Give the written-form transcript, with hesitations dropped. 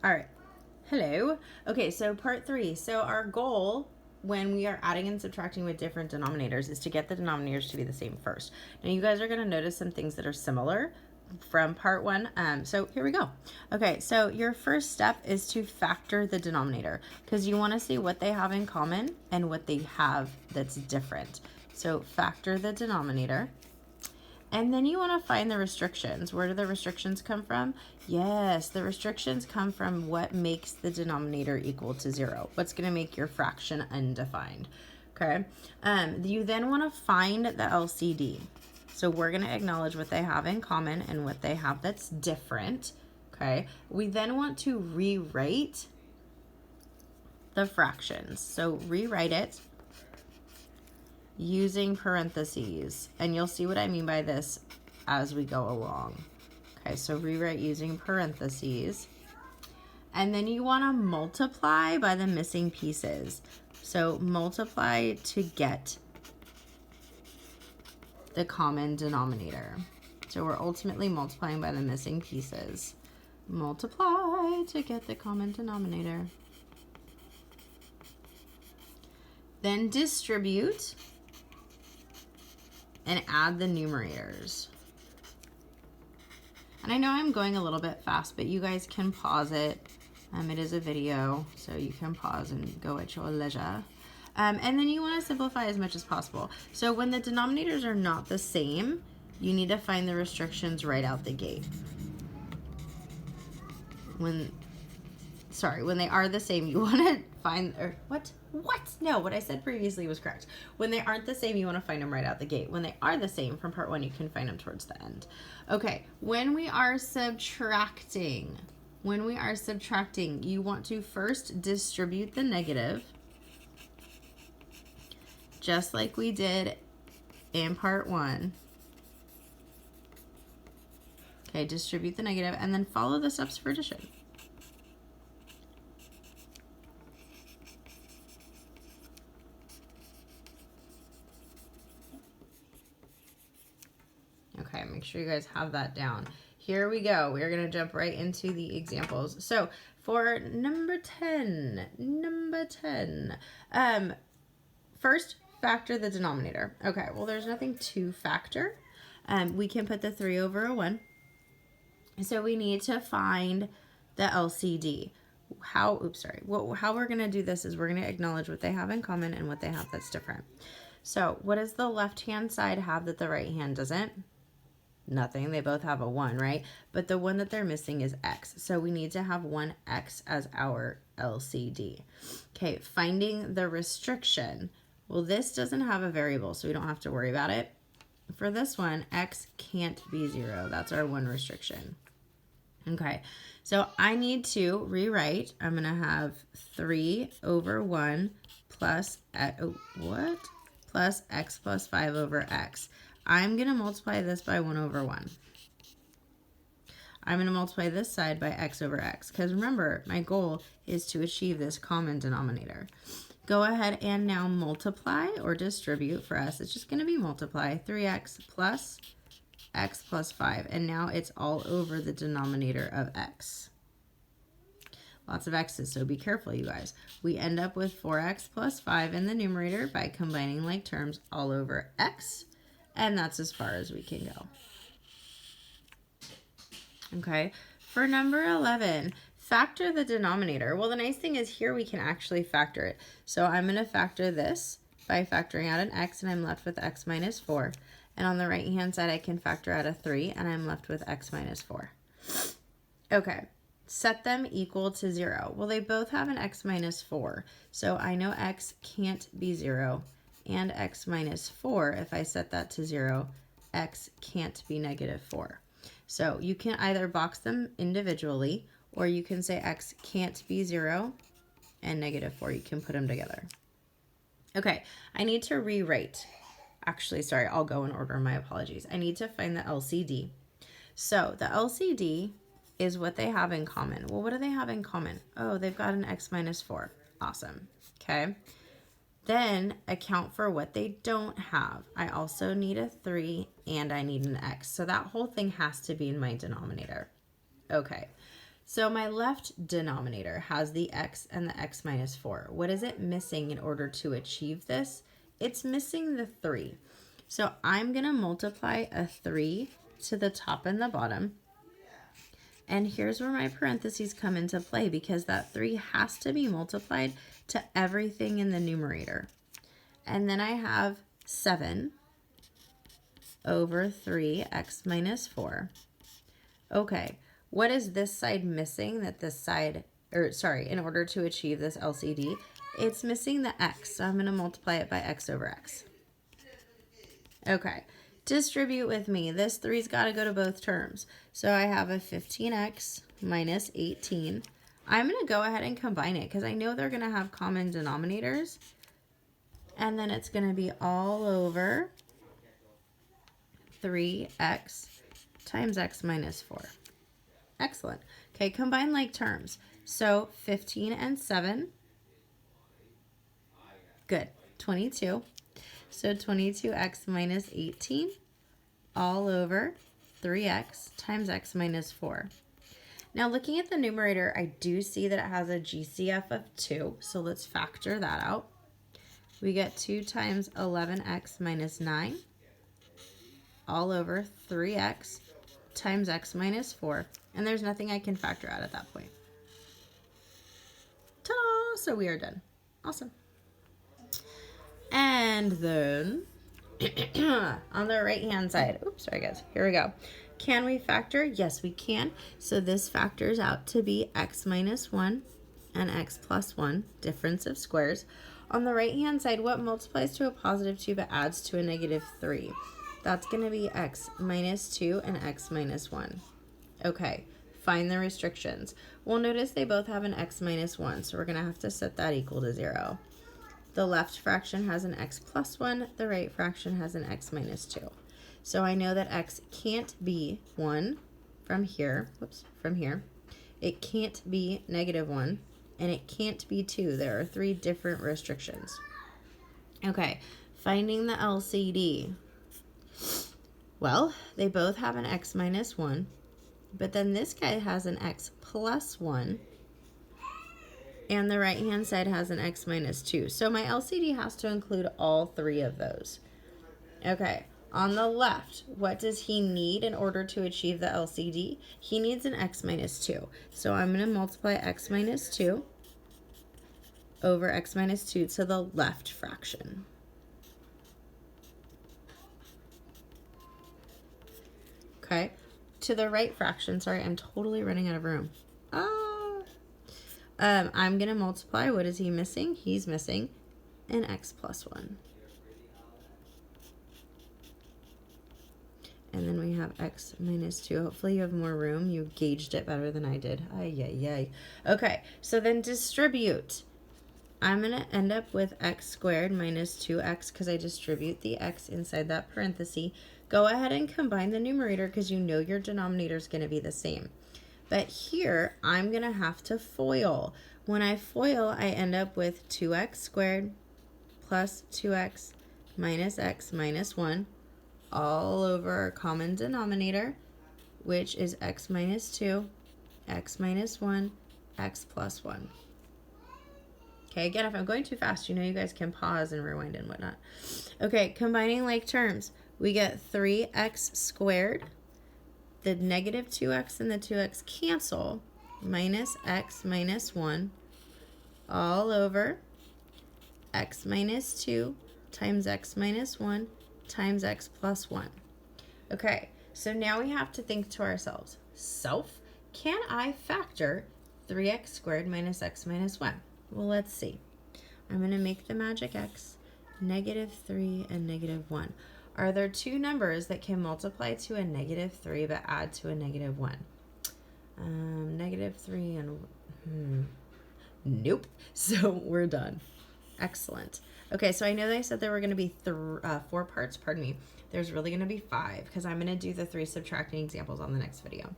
All right. Hello. Okay, so part 3. So our goal when we are adding and subtracting with different denominators is to get the denominators to be the same first. Now you guys are going to notice some things that are similar from part 1. So here we go. Okay, so your first step is to factor the denominator because you want to see what they have in common and what they have that's different. So factor the denominator. And then you want to find the restrictions. Where do the restrictions come from? Yes, the restrictions come from what makes the denominator equal to 0. What's going to make your fraction undefined? Okay. You then want to find the LCD. So we're going to acknowledge what they have in common and what they have that's different. Okay. We then want to rewrite the fractions. So rewrite it using parentheses, and you'll see what I mean by this as we go along. Okay, so rewrite using parentheses, and then you want to multiply by the missing pieces. So multiply to get the common denominator. So we're ultimately multiplying by the missing pieces. Multiply to get the common denominator. Then distribute and add the numerators. And I know I'm going a little bit fast, but you guys can pause it. It is a video, so you can pause and go at your leisure. And then you want to simplify as much as possible. So when the denominators are not the same, you need to find the restrictions right out the gate. When they are the same, you want to find, or what? No, what I said previously was correct. When they aren't the same, you want to find them right out the gate. When they are the same from part 1, you can find them towards the end. Okay, when we are subtracting, you want to first distribute the negative, just like we did in part 1. Okay, distribute the negative, and then follow the steps for addition. Okay, make sure you guys have that down. Here we go. We're going to jump right into the examples. So for number 10, first factor the denominator. Okay, well there's nothing to factor. We can put the 3 over a 1. So we need to find the LCD. How we're going to do this is we're going to acknowledge what they have in common and what they have that's different. So what does the left-hand side have that the right hand doesn't? Nothing. They both have a 1, right? But the one that they're missing is x. So we need to have 1x as our LCD. Okay, finding the restriction. Well, this doesn't have a variable, so we don't have to worry about it. For this one, x can't be 0. That's our one restriction. Okay, so I need to rewrite. I'm going to have 3 over 1 plus, plus x plus 5 over x. I'm going to multiply this by 1 over 1. I'm going to multiply this side by x over x, because remember, my goal is to achieve this common denominator. Go ahead and now multiply or distribute. For us, it's just going to be multiply 3x plus x plus 5, and now it's all over the denominator of x. Lots of x's, so be careful, you guys. We end up with 4x plus 5 in the numerator by combining like terms all over x. And that's as far as we can go. Okay, for number 11, factor the denominator. Well, the nice thing is here we can actually factor it. So I'm going to factor this by factoring out an x, and I'm left with x minus 4. And on the right-hand side, I can factor out a 3, and I'm left with x minus 4. Okay, set them equal to 0. Well, they both have an x minus 4. So I know x can't be 0. And x minus 4, if I set that to 0, x can't be negative 4. So you can either box them individually, or you can say x can't be 0 and negative 4. You can put them together. Okay, I need to rewrite. Actually, sorry, I'll go in order. My apologies. I need to find the LCD. So the LCD is what they have in common. Well, what do they have in common? Oh, they've got an x minus 4. Awesome. Okay. Then account for what they don't have. I also need a 3 and I need an x. So that whole thing has to be in my denominator. Okay, So my left denominator has the x and the x minus 4. What is it missing in order to achieve this? It's missing the 3. So I'm going to multiply a 3 to the top and the bottom. And here's where my parentheses come into play, because that 3 has to be multiplied to everything in the numerator. And then I have 7 over 3x minus 4. Okay, what is this side missing that this side, in order to achieve this LCD? It's missing the x, so I'm going to multiply it by x over x. Okay, distribute with me. This 3's got to go to both terms. So I have a 15x minus 18. I'm going to go ahead and combine it because I know they're going to have common denominators. And then it's going to be all over 3x times x minus 4. Excellent. Okay, combine like terms. So 15 and 7. Good. 22. So 22x minus 18 all over 3x times x minus 4. Now looking at the numerator, I do see that it has a GCF of 2. So let's factor that out. We get 2 times 11x minus 9 all over 3x times x minus 4. And there's nothing I can factor out at that point. Ta-da! So we are done. Awesome. And then on the right-hand side, oops, sorry guys, here we go. Can we factor? Yes, we can. So this factors out to be x minus 1 and x plus 1, difference of squares. On the right-hand side, what multiplies to a positive 2 but adds to a negative 3? That's going to be x minus 2 and x minus 1. Okay, find the restrictions. Well, notice they both have an x minus 1, so we're going to have to set that equal to 0. The left fraction has an x plus 1. The right fraction has an x minus 2. So I know that x can't be 1 from here. Whoops, from here. It can't be negative 1. And it can't be 2. There are 3 different restrictions. Okay, finding the LCD. Well, they both have an x minus 1. But then this guy has an x plus 1. And the right-hand side has an x minus 2. So my LCD has to include all 3 of those. Okay, on the left, what does he need in order to achieve the LCD? He needs an x minus 2. So I'm going to multiply x minus 2 over x minus 2 to the left fraction. Okay, to the right fraction, sorry, I'm totally running out of room. I'm going to multiply, what is he missing? He's missing an x plus 1. And then we have x minus 2. Hopefully you have more room. You gauged it better than I did. Ay, ay, ay. Okay, so then distribute. I'm going to end up with x squared minus 2x because I distribute the x inside that parenthesis. Go ahead and combine the numerator because you know your denominator is going to be the same. But here, I'm going to have to FOIL. When I FOIL, I end up with 2x squared plus 2x minus x minus 1 all over our common denominator, which is x minus 2, x minus 1, x plus 1. Okay, again, if I'm going too fast, you know you guys can pause and rewind and whatnot. Okay, combining like terms, we get 3x squared. The negative 2x and the 2x cancel, minus x minus 1 all over x minus 2 times x minus 1 times x plus 1. Okay, so now we have to think to ourselves, can I factor 3x squared minus x minus 1? Well, let's see. I'm going to make the magic x, negative 3 and negative 1. Are there 2 numbers that can multiply to a negative 3 but add to a negative 1? Negative 3 and... Nope. So we're done. Excellent. Okay, so I know that I said there were going to be 4 parts. Pardon me. There's really going to be 5 because I'm going to do the 3 subtracting examples on the next video.